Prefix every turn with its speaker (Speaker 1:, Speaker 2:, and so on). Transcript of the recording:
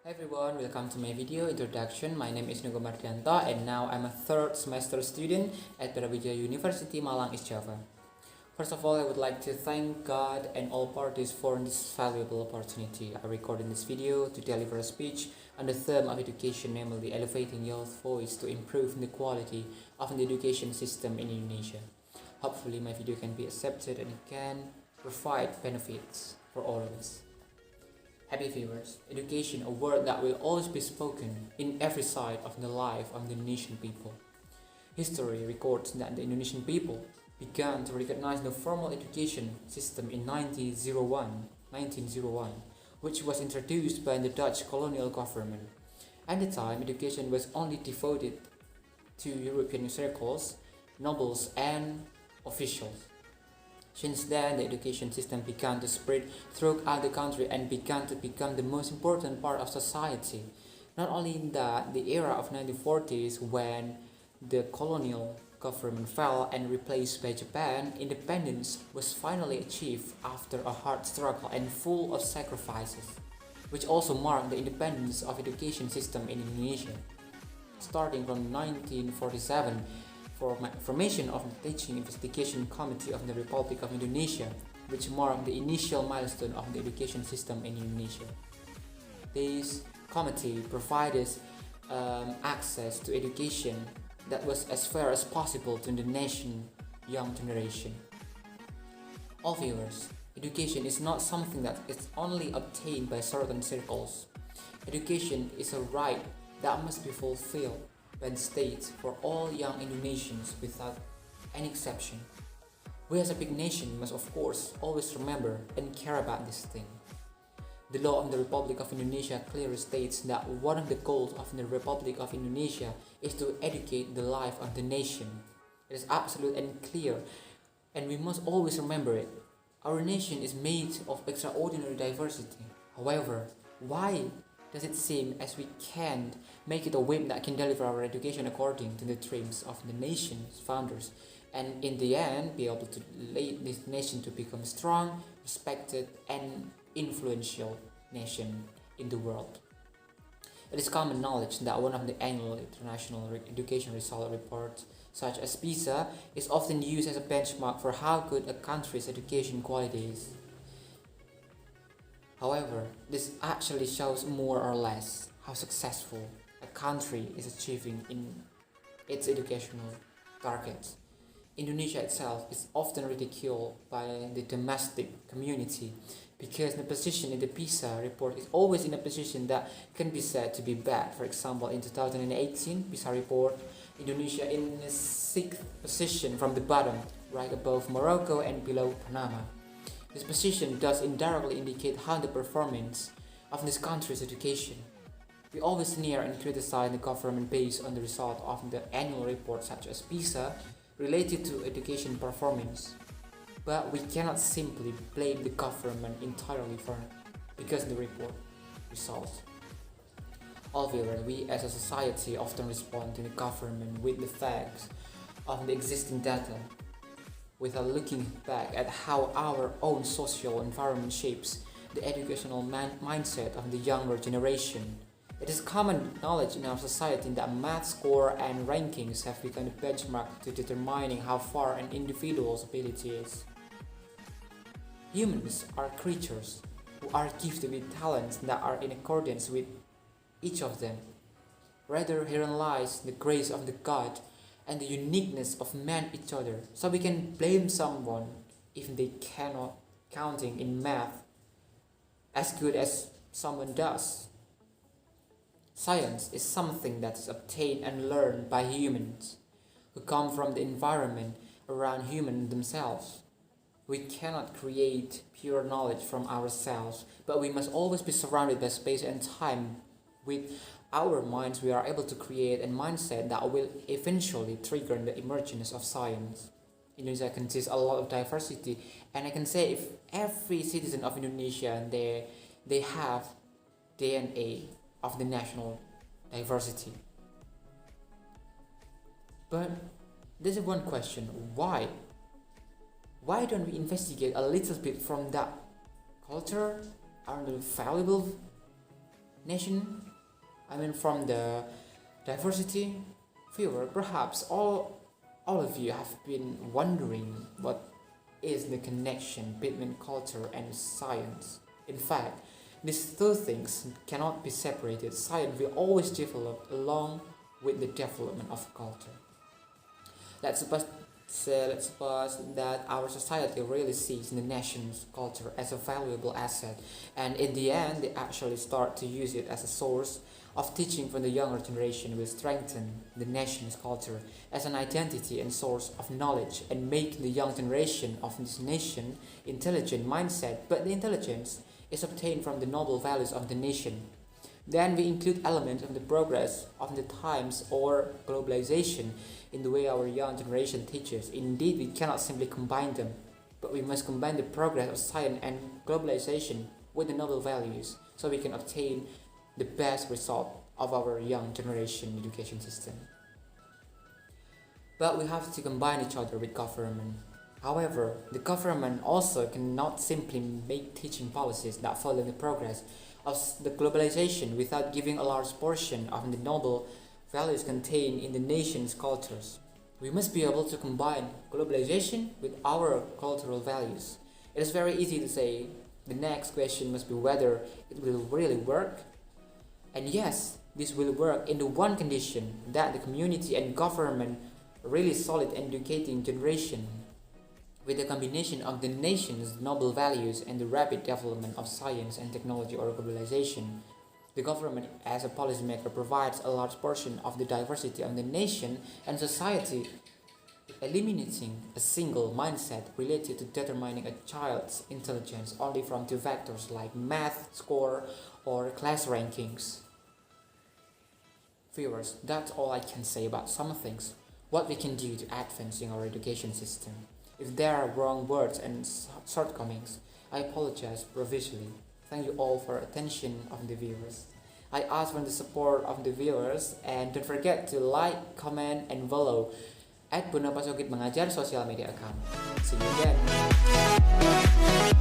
Speaker 1: Hi everyone, welcome to my video introduction. My name is NIKO MARDIANTO and now I'm a third semester student at Brawijaya University, Malang, East Java. First of all, I would like to thank God and all parties for this valuable opportunity. I recorded this video to deliver a speech on the theme of education, namely elevating youth voice to improve the quality of the education system in Indonesia. Hopefully my video can be accepted and it can provide benefits for all of us. Happy viewers, education, a word that will always be spoken in every side of the life of the Indonesian people. History records that the Indonesian people began to recognize the formal education system in 1901, which was introduced by the Dutch colonial government. At the time, education was only devoted to European circles, nobles, and officials. Since then, the education system began to spread throughout the country and began to become the most important part of society. Not only in that, the era of 1940s, when the colonial government fell and replaced by Japan, independence was finally achieved after a hard struggle and full of sacrifices, which also marked the independence of education system in Indonesia. Starting from 1947, formation of the Teaching Investigation Committee of the Republic of Indonesia, which marked the initial milestone of the education system in Indonesia. This committee provided access to education that was as fair as possible to the nation's young generation. All viewers, education is not something that is only obtained by certain circles. Education is a right that must be fulfilled by the state for all young Indonesians without any exception. We as a big nation must of course always remember and care about this thing. The law of the Republic of Indonesia clearly states that one of the goals of the Republic of Indonesia is to educate the life of the nation. It is absolute and clear, and we must always remember it. Our nation is made of extraordinary diversity. However, why does it seem as we can't make it a whim that can deliver our education according to the dreams of the nation's founders, and in the end be able to lead this nation to become strong, respected, and influential nation in the world? It is common knowledge that one of the annual international education result reports, such as PISA, is often used as a benchmark for how good a country's education quality is. However, this actually shows more or less how successful a country is achieving in its educational targets. Indonesia itself is often ridiculed by the domestic community because the position in the PISA report is always in a position that can be said to be bad. For example, in 2018 PISA report, Indonesia in the 6th position from the bottom, right above Morocco and below Panama. This position does indirectly indicate how the performance of this country's education. We always sneer and criticize the government based on the result of the annual report such as PISA related to education performance. But we cannot simply blame the government entirely because the report results. However, we as a society often respond to the government with the facts of the existing data, without looking back at how our own social environment shapes the educational mindset of the younger generation. It is common knowledge in our society that math score and rankings have become the benchmark to determining how far an individual's ability is. Humans are creatures who are gifted with talents that are in accordance with each of them. Rather, herein lies the grace of the God and the uniqueness of man each other. So we can blame someone if they cannot counting in math as good as someone does. Science is something that is obtained and learned by humans who come from the environment around humans themselves. We cannot create pure knowledge from ourselves, but we must always be surrounded by space and time. With our minds, we are able to create a mindset that will eventually trigger the emergence of science. Indonesia contains a lot of diversity, and I can say if every citizen of Indonesia, they have DNA of the national diversity. But there's one question: why? Why don't we investigate a little bit from that culture? Are they valuable nation, from the diversity. Viewer, perhaps all of you have been wondering what is the connection between culture and science. In fact, these two things cannot be separated. Science will always develop along with the development of culture. Let's suppose that our society really sees the nation's culture as a valuable asset, and in the end, they actually start to use it as a source of teaching for the younger generation will strengthen the nation's culture as an identity and source of knowledge and make the young generation of this nation intelligent mindset, but the intelligence is obtained from the noble values of the nation. Then we include elements of the progress of the times or globalization in the way our young generation teaches. Indeed, we cannot simply combine them, but we must combine the progress of science and globalization with the noble values so we can obtain the best result of our young generation education system. But we have to combine each other with government. However, the government also cannot simply make teaching policies that follow the progress of the globalization without giving a large portion of the noble values contained in the nation's cultures. We must be able to combine globalization with our cultural values. It is very easy to say the next question must be whether it will really work. And yes, this will work in the one condition that the community and government really solid educating generation. With the combination of the nation's noble values and the rapid development of science and technology or globalization, the government as a policymaker provides a large portion of the diversity of the nation and society, eliminating a single mindset related to determining a child's intelligence only from two factors like math score or class rankings. Viewers, that's all I can say about some things, what we can do to advance in our education system. If there are wrong words and shortcomings, I apologize profusely. Thank you all for attention of the viewers. I ask for the support of the viewers and don't forget to like, comment, and follow at Bonapasogit Mengajar social media account. See you again.